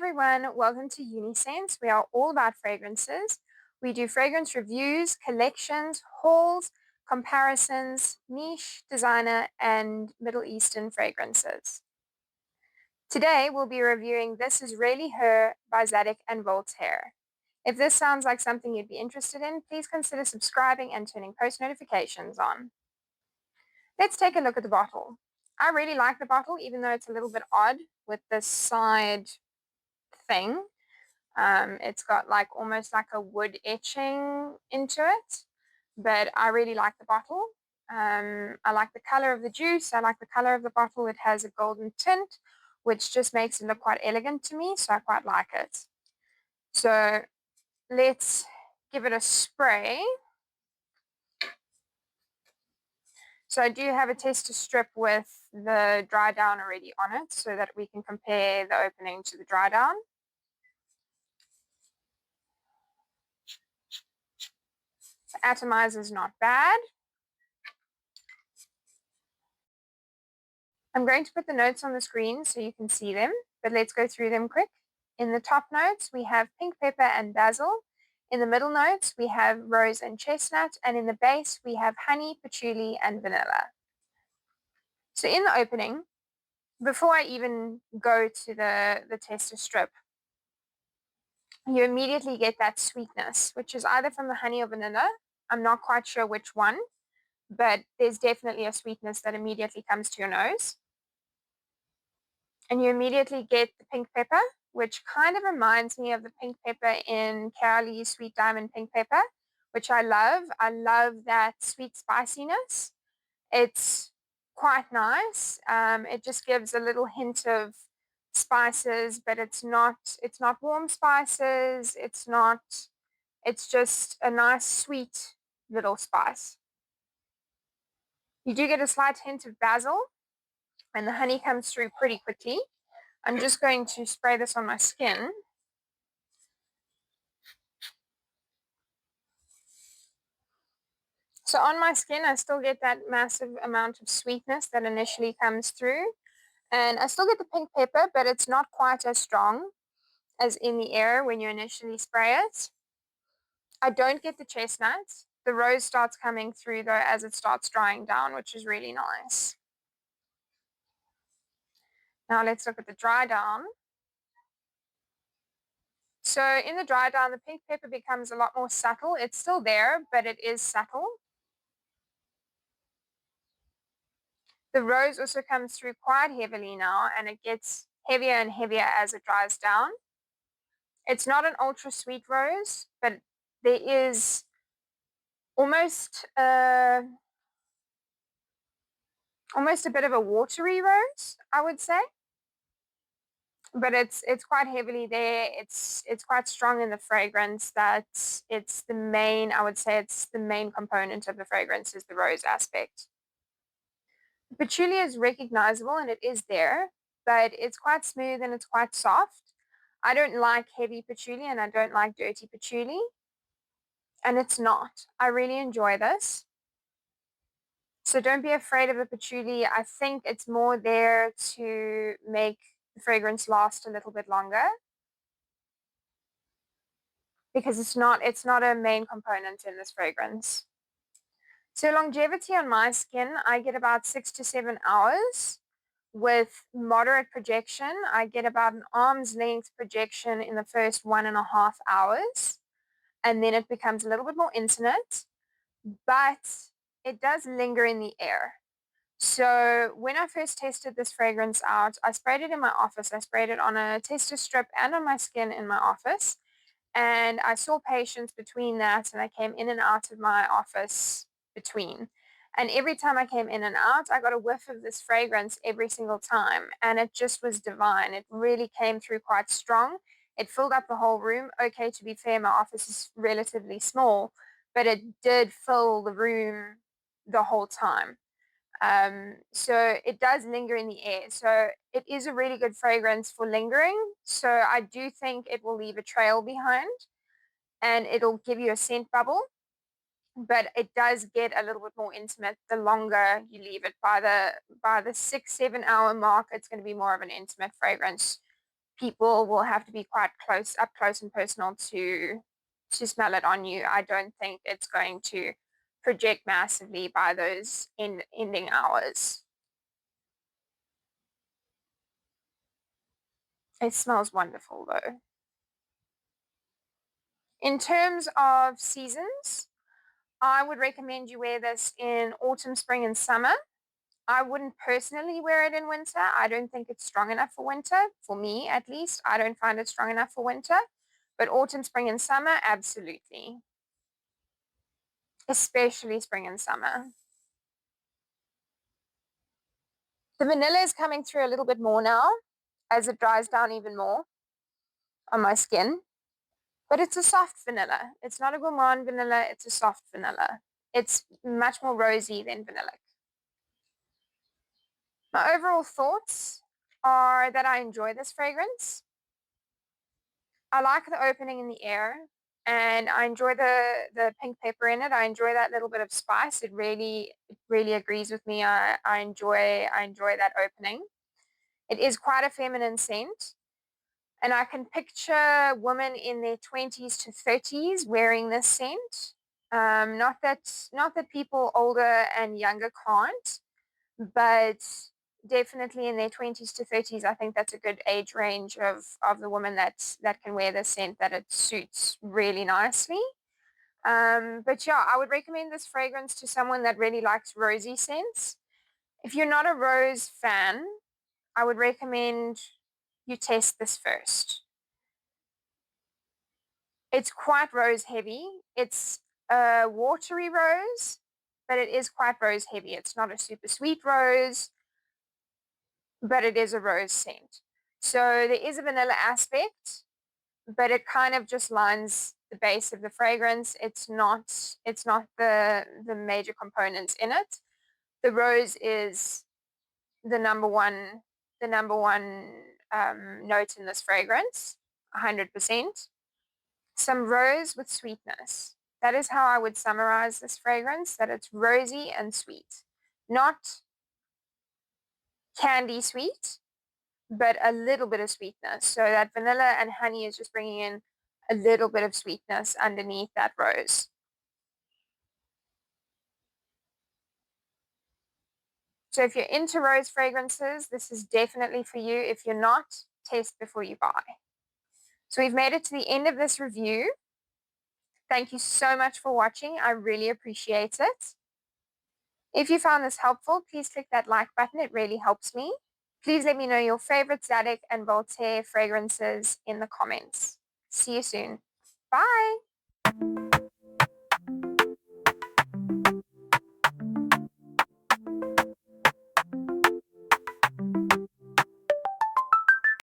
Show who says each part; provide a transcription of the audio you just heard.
Speaker 1: everyone, welcome to Unisense. We are all about fragrances. We do fragrance reviews, collections, hauls, comparisons, niche, designer, and Middle Eastern fragrances. Today, we'll be reviewing This Is Really Her by Zadig and Voltaire. If this sounds like something you'd be interested in, please consider subscribing and turning post notifications on. Let's take a look at the bottle. I really like the bottle, even though it's a little bit odd with this side thing. It's got like almost like a wood etching into it, but I really like the bottle. I like the color of the juice. I like the color of the bottle. It has a golden tint, which just makes it look quite elegant to me, so I quite like it. So let's give it a spray. So I do have a tester strip with the dry down already on it so that we can compare the opening to the dry down. The atomizer is not bad. I'm going to put the notes on the screen so you can see them, but let's go through them quick. In the top notes, we have pink pepper and basil. In the middle notes, we have rose and chestnut, and in the base, we have honey, patchouli, and vanilla. So in the opening, before I even go to the tester strip, you immediately get that sweetness, which is either from the honey or vanilla. I'm not quite sure which one, but there's definitely a sweetness that immediately comes to your nose. And you immediately get the pink pepper, which kind of reminds me of the pink pepper in Cowley's Sweet Diamond Pink Pepper, which I love. I love that sweet spiciness. It's quite nice. It just gives a little hint of spices, but it's not warm spices. It's just a nice sweet little spice. You do get a slight hint of basil, and the honey comes through pretty quickly. I'm just going to spray this on my skin. So on my skin, I still get that massive amount of sweetness that initially comes through. And I still get the pink pepper, but it's not quite as strong as in the air when you initially spray it. I don't get the chestnut. The rose starts coming through though as it starts drying down, which is really nice. Now let's look at the dry down. So in the dry down, the pink pepper becomes a lot more subtle. It's still there, but it is subtle. The rose also comes through quite heavily now, and it gets heavier and heavier as it dries down. It's not an ultra sweet rose, but there is almost a bit of a watery rose, I would say. But it's quite heavily there. It's quite strong in the fragrance. That it's the main, I would say it's the main component of the fragrance is the rose aspect. The patchouli is recognizable and it is there, but it's quite smooth and it's quite soft. I don't like heavy patchouli and I don't like dirty patchouli. And it's not. I really enjoy this. So don't be afraid of the patchouli. I think it's more there to make the fragrance last a little bit longer. Because it's not a main component in this fragrance. So longevity on my skin, I get about 6 to 7 hours. With moderate projection, I get about an arm's length projection in the first 1.5 hours. And then it becomes a little bit more intimate, but it does linger in the air. So when I first tested this fragrance out, I sprayed it in my office. I sprayed it on a tester strip and on my skin in my office. And I saw patients between that, and I came in and out of my office between. And every time I came in and out, I got a whiff of this fragrance every single time. And it just was divine. It really came through quite strong. It filled up the whole room. Okay, to be fair, my office is relatively small, but it did fill the room the whole time. So it does linger in the air. So it is a really good fragrance for lingering. So I do think it will leave a trail behind and it'll give you a scent bubble. But it does get a little bit more intimate the longer you leave it. By the 6-7 hour mark, it's going to be more of an intimate fragrance people will have to be quite up close and personal to smell it on you. I don't think it's going to project massively by those ending hours. It smells wonderful though. In terms of seasons, I would recommend you wear this in autumn, spring, and summer. I wouldn't personally wear it in winter. I don't think it's strong enough for winter. For me, at least, I don't find it strong enough for winter. But autumn, spring, and summer, absolutely. Especially spring and summer. The vanilla is coming through a little bit more now as it dries down even more on my skin. But it's a soft vanilla. It's not a gourmand vanilla. It's a soft vanilla. It's much more rosy than vanilla. My overall thoughts are that I enjoy this fragrance. I like the opening in the air, and I enjoy the pink pepper in it. I enjoy that little bit of spice. It really agrees with me. I enjoy that opening. It is quite a feminine scent, and I can picture women in their 20s to 30s wearing this scent. Not that people older and younger can't, but definitely in their 20s to 30s, I think that's a good age range of the woman that can wear this scent, that it suits really nicely. But yeah, I would recommend this fragrance to someone that really likes rosy scents. If you're not a rose fan, I would recommend you test this first. It's quite rose heavy. It's a watery rose, but it is quite rose heavy. It's not a super sweet rose, but it is a rose scent. So there is a vanilla aspect, but it kind of just lines the base of the fragrance. It's not the major components in it. The rose is the number one note in this fragrance, 100%. Some rose with sweetness. That is how I would summarize this fragrance, that it's rosy and sweet. Not candy sweet, but a little bit of sweetness. So that vanilla and honey is just bringing in a little bit of sweetness underneath that rose. So if you're into rose fragrances, this is definitely for you. If you're not, test before you buy. So we've made it to the end of this review. Thank you so much for watching. I really appreciate it. If you found this helpful, please click that like button. It really helps me. Please let me know your favorite Zadig and Voltaire fragrances in the comments. See you soon. Bye.